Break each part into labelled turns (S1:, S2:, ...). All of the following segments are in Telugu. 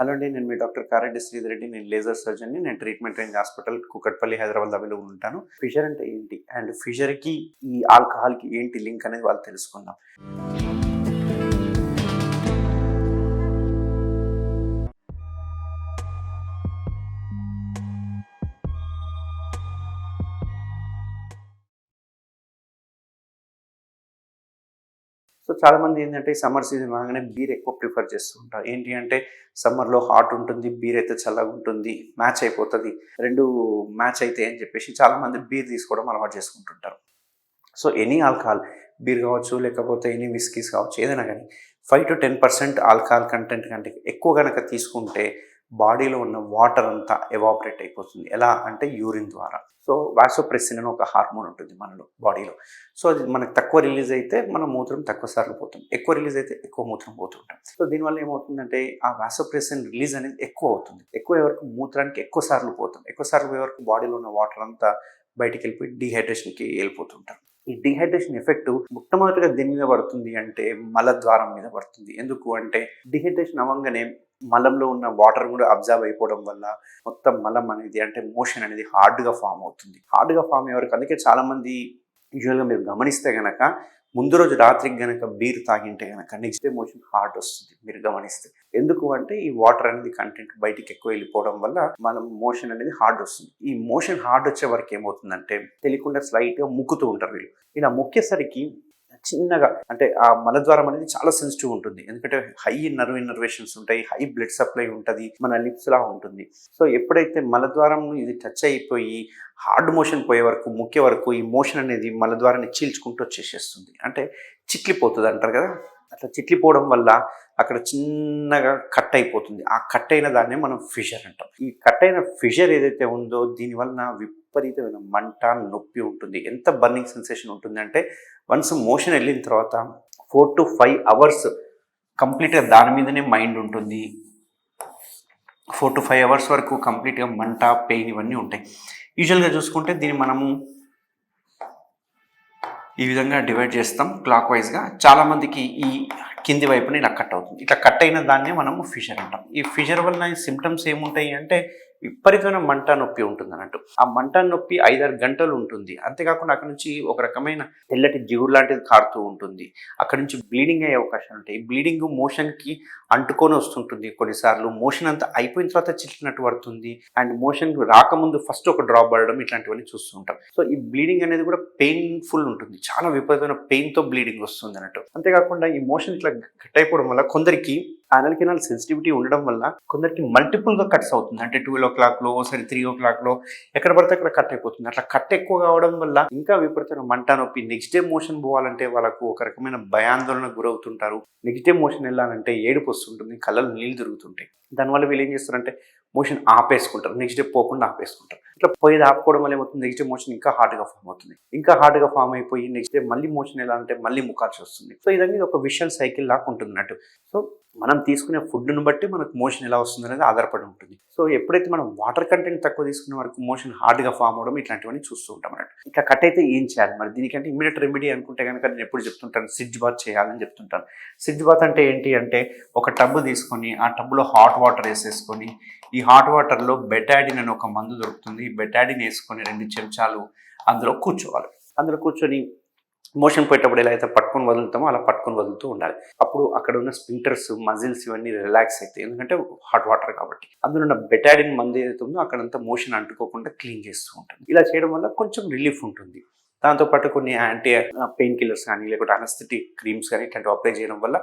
S1: హలో అండి. నేను మీ డాక్టర్ కారెడ్డి శ్రీధర్ రెడ్డి. నేను లేజర్ సర్జన్‌ని. నేను ట్రీట్మెంట్ రేంజ్ హాస్పిటల్ కూకట్పల్లి, హైదరాబాద్‌లో అవైలబుల్ ఉంటాను. ఫిషర్ అంటే ఏంటి? అండ్ ఫిషర్‌కి ఈ ఆల్కహాల్‌కి ఏంటి లింక్ అనేది వాళ్ళు తెలుసుకుందాం. సో చాలామంది ఏంటంటే సమ్మర్ సీజన్ రాగానే బీర్ ఎక్కువ ప్రిఫర్ చేస్తూ ఉంటారు. ఏంటి అంటే సమ్మర్‌లో హాట్ ఉంటుంది. బీర్ అయితే చల్లగా ఉంటుంది. మ్యాచ్ అయిపోతది. 2 మ్యాచ్ అయితాయి అని చెప్పేసి చాలామంది బీర్ తీసుకోవడం అలవాటు చేసుకుంటుంటారు. సో ఎనీ ఆల్కహాల్ బీర్ కావచ్చు, లేకపోతే ఎనీ విస్కీస్ కావచ్చు, ఏదైనా కానీ 5-10% ఆల్కహాల్ కంటెంట్ కంటే ఎక్కువ గనక తీసుకుంటే బాడీలో ఉన్న వాటర్ అంతా ఎవాపరేట్ అయిపోతుంది. ఎలా అంటే యూరిన్ ద్వారా. సో వాసోప్రెసిన్ అని ఒక హార్మోన్ ఉంటుంది మనలో బాడీలో. సో అది మనకు తక్కువ రిలీజ్ అయితే మనం మూత్రం తక్కువ సార్లు పోతాం. ఎక్కువ రిలీజ్ అయితే ఎక్కువ మూత్రం పోతుంటాం. సో దీనివల్ల ఏమవుతుందంటే ఆ వాసోప్రెసిన్ రిలీజ్ అనేది ఎక్కువ అవుతుంది. ఎక్కువ వరకు మూత్రానికి ఎక్కువ సార్లు పోతాం. ఎక్కువ సార్లు పోయే వరకు బాడీలో ఉన్న వాటర్ అంతా బయటికి వెళ్ళిపోయి డీహైడ్రేషన్కి వెళ్ళిపోతుంటారు. ఈ డీహైడ్రేషన్ ఎఫెక్ట్ మొట్టమొదటిగా దేని మీద పడుతుంది అంటే మలద్వారం మీద పడుతుంది. ఎందుకు అంటే డీహైడ్రేషన్ అవ్వంగానే మలంలో ఉన్న వాటర్ కూడా అబ్జర్వ్ అయిపోవడం వల్ల మొత్తం మలం అనేది అంటే మోషన్ అనేది హార్డ్గా ఫామ్ అవుతుంది. హార్డ్గా ఫామ్ అయ్యే వరకు అందుకే చాలామంది యూజువల్గా మీరు గమనిస్తే కనుక ముందు రోజు రాత్రికి గనక బీర్ తాగింటే కనుక నెక్స్ట్ డే మోషన్ హార్డ్ వస్తుంది మీరు గమనిస్తే. ఎందుకు అంటే ఈ వాటర్ అనేది కంటెంట్ బయటికి ఎక్కువ వెళ్ళిపోవడం వల్ల మనం మోషన్ అనేది హార్డ్ వస్తుంది. ఈ మోషన్ హార్డ్ వచ్చే వరకు ఏమవుతుందంటే తెలియకుండా స్లైట్గా ముక్కుతూ ఉంటారు వీళ్ళు. ఇలా ముక్కేసరికి చిన్నగా అంటే ఆ మలద్వారం అనేది చాలా సెన్సిటివ్ ఉంటుంది. ఎందుకంటే హై నర్వ్ ఇన్నర్వేషన్స్ ఉంటాయి, హై బ్లడ్ సప్లై ఉంటుంది, మన లిప్స్ లా ఉంటుంది. సో ఎప్పుడైతే మలద్వారం ఇది టచ్ అయిపోయి హార్డ్ మోషన్ పోయే వరకు ముక్కే వరకు ఈ మోషన్ అనేది మలద్వారాన్ని చీల్చుకుంటూ వచ్చేసేస్తుంది. అంటే చిట్లిపోతుంది అంటారు కదా, అట్లా చిట్లిపోవడం వల్ల అక్కడ చిన్నగా కట్ అయిపోతుంది. ఆ కట్ అయిన దాన్నే మనం ఫిషర్ అంటాం. ఈ కట్ అయిన ఫిషర్ ఏదైతే ఉందో దీనివల్ల విపరీతమైన మంట, నొప్పి ఉంటుంది. ఎంత బర్నింగ్ సెన్సేషన్ ఉంటుంది అంటే వన్స్ మోషన్ వెళ్ళిన తర్వాత 4-5 అవర్స్ కంప్లీట్గా దాని మీదనే మైండ్ ఉంటుంది. 4-5 అవర్స్ వరకు కంప్లీట్గా మంట, పెయిన్ ఇవన్నీ ఉంటాయి. యూజువల్గా చూసుకుంటే దీన్ని మనము ఈ విధంగా డివైడ్ చేస్తాం క్లాక్ వైజ్గా. చాలామందికి ఈ కింది వైపున ఇలా కట్ అవుతుంది. ఇట్లా కట్ అయిన దాన్నే మనము ఫిషర్ అంటాం. ఈ ఫిషర్ వల్ల సిమ్టమ్స్ ఏముంటాయి అంటే విపరీతమైన మంట, నొప్పి ఉంటుంది అన్నట్టు. ఆ మంట, నొప్పి 5-6 గంటలు ఉంటుంది. అంతేకాకుండా అక్కడ నుంచి ఒక రకమైన తెల్లటి జిగురు లాంటిది కారుతూ ఉంటుంది. అక్కడ నుంచి బ్లీడింగ్ అయ్యే అవకాశాలు ఉంటాయి. బ్లీడింగ్ మోషన్కి అంటుకొని వస్తుంటుంది. కొన్నిసార్లు మోషన్ అంతా అయిపోయిన తర్వాత చిట్లినట్టు పడుతుంది. అండ్ మోషన్ రాకముందు ఫస్ట్ ఒక డ్రాప్ పడడం ఇట్లాంటివన్నీ చూస్తూ ఉంటాం. సో ఈ బ్లీడింగ్ అనేది కూడా పెయిన్ఫుల్ ఉంటుంది. చాలా విపరీతమైన పెయిన్తో బ్లీడింగ్ వస్తుంది అన్నట్టు. అంతేకాకుండా ఈ మోషన్ ఇట్లా కట్ అయిపోవడం వల్ల కొందరికి యానల్ కెనాల్ సెన్సిటివిటీ ఉండడం వల్ల కొందరికి మల్టిపుల్గా కట్స్ అవుతుంది. అంటే 12 o'clockలో, 3 o'clockలో ఎక్కడ పడితే అక్కడ కట్ అయిపోతుంది. అట్లా కట్ ఎక్కువ కావడం వల్ల ఇంకా విపరీతమైన మంట, నొప్పి. నెక్స్ట్ డే మోషన్ పోవాలంటే వాళ్ళకు ఒక రకమైన భయాందోళనకు గురవుతుంటారు. నెక్స్ట్ డే మోషన్ వెళ్ళాలంటే ఏడుపు వస్తుంటుంది, కళ్ళలో నీళ్ళు తిరుగుతుంటాయి. దానివల్ల వీళ్ళు ఏం చేస్తారంటే మోషన్ ఆపేసుకుంటారు. నెక్స్ట్ డే పోకుండా ఆపేసుకుంటారు. ఇట్లా పోయేది ఆపుకోవడం వల్ల ఏమవుతుంది, నెక్స్ట్ డే మోషన్ ఇంకా హార్డ్గా ఫామ్ అవుతుంది. ఇంకా హార్డ్గా ఫామ్ అయిపోయి నెక్స్ట్ డే మళ్ళీ మోషన్ ఎలా అంటే మళ్ళీ ముఖాల్సి వస్తుంది. సో ఇదన్నీ ఒక విషల్ సైకిల్ లాగా ఉంటున్నట్టు. సో మనం తీసుకునే ఫుడ్ను బట్టి మనకు మోషన్ ఎలా వస్తుంది అనేది ఆధారపడి ఉంటుంది. సో ఎప్పుడైతే మనం వాటర్ కంటెంట్ తక్కువ తీసుకునే వరకు మోషన్ హార్డ్గా ఫామ్ అవడం ఇట్లాంటివన్నీ చూస్తూ ఉంటాం అన్నట్టు. ఇట్లా కట్ అయితే ఏం చేయాలి మరి దీనికంటే ఇమీడియట్ రెమెడీ అనుకుంటే కనుక నేను ఎప్పుడు చెప్తుంటాను సిడ్జ్ బాత్ చేయాలని చెప్తుంటాను. సిడ్జ్ బాత్ అంటే ఏంటి అంటే ఒక టబ్బు తీసుకొని ఆ టబ్బులో హాట్ వాటర్ వేసేసుకొని ఈ హాట్ వాటర్లో బెటాడిన్ అని ఒక మందు దొరుకుతుంది. బెటాడిన్ వేసుకొని 2 చెంచాలు అందులో కూర్చోవాలి. అందులో కూర్చొని మోషన్ పోయేటప్పుడు ఎలా అయితే పట్టుకొని వదులుతామో అలా పట్టుకొని వదులుతూ ఉండాలి. అప్పుడు అక్కడ ఉన్న స్పింటర్స్, మజిల్స్ ఇవన్నీ రిలాక్స్ అవుతాయి. ఎందుకంటే హాట్ వాటర్ కాబట్టి. అందులో ఉన్న బెటాడిన్ మందు ఏదైతే ఉందో అక్కడంతా మోషన్ అంటుకోకుండా క్లీన్ చేస్తూ ఉంటుంది. ఇలా చేయడం వల్ల కొంచెం రిలీఫ్ ఉంటుంది. దాంతోపాటు కొన్ని యాంటీ పెయిన్ కిల్లర్స్ కానీ లేకపోతే అనస్థెటిక్ క్రీమ్స్ కానీ ఇట్లాంటివి అప్లై చేయడం వల్ల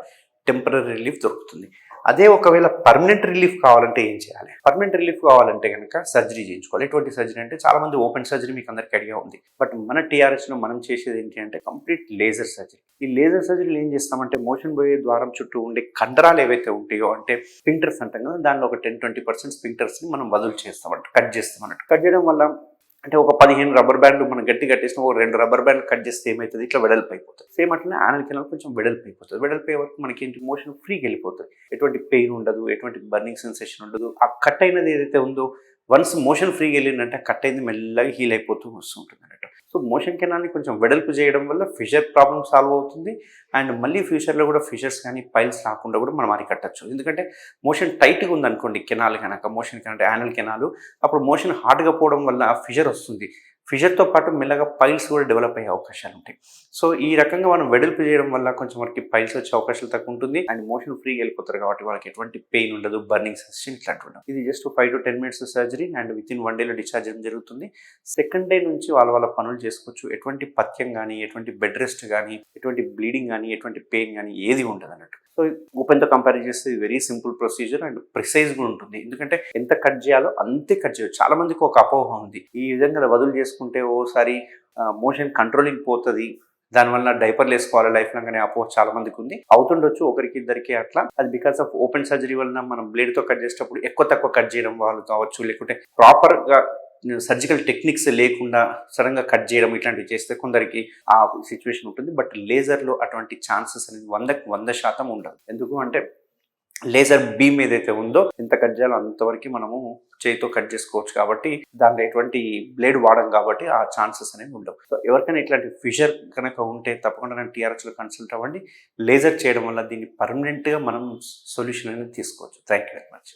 S1: టెంపరీ రిలీఫ్ దొరుకుతుంది. అదే ఒకవేళ పర్మనెంట్ రిలీఫ్ కావాలంటే ఏం చేయాలి? పర్మనెంట్ రిలీఫ్ కావాలంటే కనుక సర్జరీ చేయించుకోవాలి. ఎటువంటి సర్జరీ అంటే చాలామంది ఓపెన్ సర్జరీ మీకు అందరికీ ఐడియా ఉంది. బట్ మన టీఆర్ఎస్లో మనం చేసేది ఏంటి అంటే కంప్లీట్ లేజర్ సర్జరీ. ఈ లేజర్ సర్జరీలు ఏం చేస్తామంటే మోషన్ పోయే ద్వారం చుట్టూ ఉండే కండరాలు ఏవైతే ఉంటాయో అంటే స్పింక్టర్స్ అంటాం కదా, దానిలో ఒక 10-20% స్పింక్టర్స్ని మనం వదులు చేస్తామంట, కట్ చేస్తామన్నట్టు. కట్ చేయడం వల్ల అంటే ఒక 15 రబ్బర్ బ్యాండ్లు మనం గట్టి కట్టేసిన ఒక 2 రబ్బర్ బ్యాండ్లు కట్ చేస్తే ఏమవుతుంది, ఇట్లా వెడల్పు అయిపోతుంది. సేమ్ అట్లనే యానల్ కెనాల్ కొంచెం వెడల్పు అయిపోతుంది. వెడల్పు అయ్యే వరకు మనకి ఏంటి మోషన్ ఫ్రీగా వెళ్ళిపోతుంది. ఎటువంటి పెయిన్ ఉండదు, ఎటువంటి బర్నింగ్ సెన్సేషన్ ఉండదు. ఆ కట్ అయినది ఏదైతే ఉందో వన్స్ మోషన్ ఫ్రీగా వెళ్ళిందంటే కట్ అయింది మెల్లగా హీల్ అయిపోతూ వస్తుంటుంది అన్నట్టు. సో మోషన్ కెనాల్ని కొంచెం వెడల్పు చేయడం వల్ల ఫిషర్ ప్రాబ్లమ్ సాల్వ్ అవుతుంది. అండ్ మళ్ళీ ఫ్యూచర్లో కూడా ఫిషర్స్ కానీ పైల్స్ రాకుండా కూడా మనం అరికట్టచ్చు. ఎందుకంటే మోషన్ టైట్గా ఉందనుకోండి కెనాల్ కనుక, మోషన్ కెనాల్ అంటే యానల్ కెనాల్, అప్పుడు మోషన్ హార్డ్గా పోవడం వల్ల ఫిషర్ వస్తుంది. ఫిషర్తో పాటు మెల్లగా పైల్స్ కూడా డెవలప్ అయ్యే అవకాశాలు ఉంటాయి. సో ఈ రకంగా మనం వెడల్పు చేయడం వల్ల కొంచెం వరకు పైల్స్ వచ్చే అవకాశాలు తక్కువ ఉంటుంది. అండ్ మోషన్ ఫ్రీగా వెళ్ళిపోతారు కాబట్టి వాళ్ళకి ఎటువంటి పెయిన్ ఉండదు, బర్నింగ్ సెన్సేషన్ ఇట్లాంటివి ఉండదు. ఇది just 5 to 10 minutes surgery and within 1 day discharge చేయడం జరుగుతుంది. సెకండ్ డే నుంచి వాళ్ళ పనులు చేసుకోవచ్చు. ఎటువంటి పథ్యం కానీ, ఎటువంటి బెడ్ రెస్ట్ కానీ, ఎటువంటి బ్లీడింగ్ కానీ, ఎటువంటి పెయిన్ కానీ ఏది ఉండదు అన్నట్టు. సో ఓపెన్తో కంపేర్ చేస్తే very simple procedure and precise కూడా ఉంటుంది. ఎందుకంటే ఎంత కట్ చేయాలో అంతే కట్ చేయవచ్చు. చాలా మందికి ఒక అపోహ ఉంది, ఈ విధంగా వదులు చేసుకుంటే ఓసారి మోషన్ కంట్రోలింగ్ పోతుంది, దానివల్ల డైపర్లు వేసుకోవాలి లైఫ్ లాంగ్ అనే అపోహ చాలా మందికి ఉంది. అవుతుండొచ్చు ఒకరికి ఇద్దరికి అట్లా. అది బికాస్ ఆఫ్ ఓపెన్ సర్జరీ వలన మనం బ్లేడ్తో కట్ చేసేటప్పుడు ఎక్కువ తక్కువ కట్ చేయడం వాళ్ళు కావచ్చు, లేకుంటే ప్రాపర్గా సర్జికల్ టెక్నిక్స్ లేకుండా సడన్గా కట్ చేయడం ఇట్లాంటివి చేస్తే కొందరికి ఆ సిచ్యువేషన్ ఉంటుంది. బట్ లేజర్లో అటువంటి ఛాన్సెస్ అనేది 100% ఉండదు. ఎందుకు అంటే లేజర్ బీమ్ ఏదైతే ఉందో ఎంత కట్ చేయాలో అంతవరకు మనము చేతితో కట్ చేసుకోవచ్చు కాబట్టి దాంట్లో ఎటువంటి బ్లేడ్ వాడడం కాబట్టి ఆ ఛాన్సెస్ అనేవి ఉండవు. సో ఎవరికైనా ఇట్లాంటి ఫిషర్ కనుక ఉంటే తప్పకుండా నేను TRHలో కన్సల్ట్ అవ్వండి. లేజర్ చేయడం వల్ల దీన్ని పర్మనెంట్గా మనం సొల్యూషన్ అనేది తీసుకోవచ్చు. Thank you very much.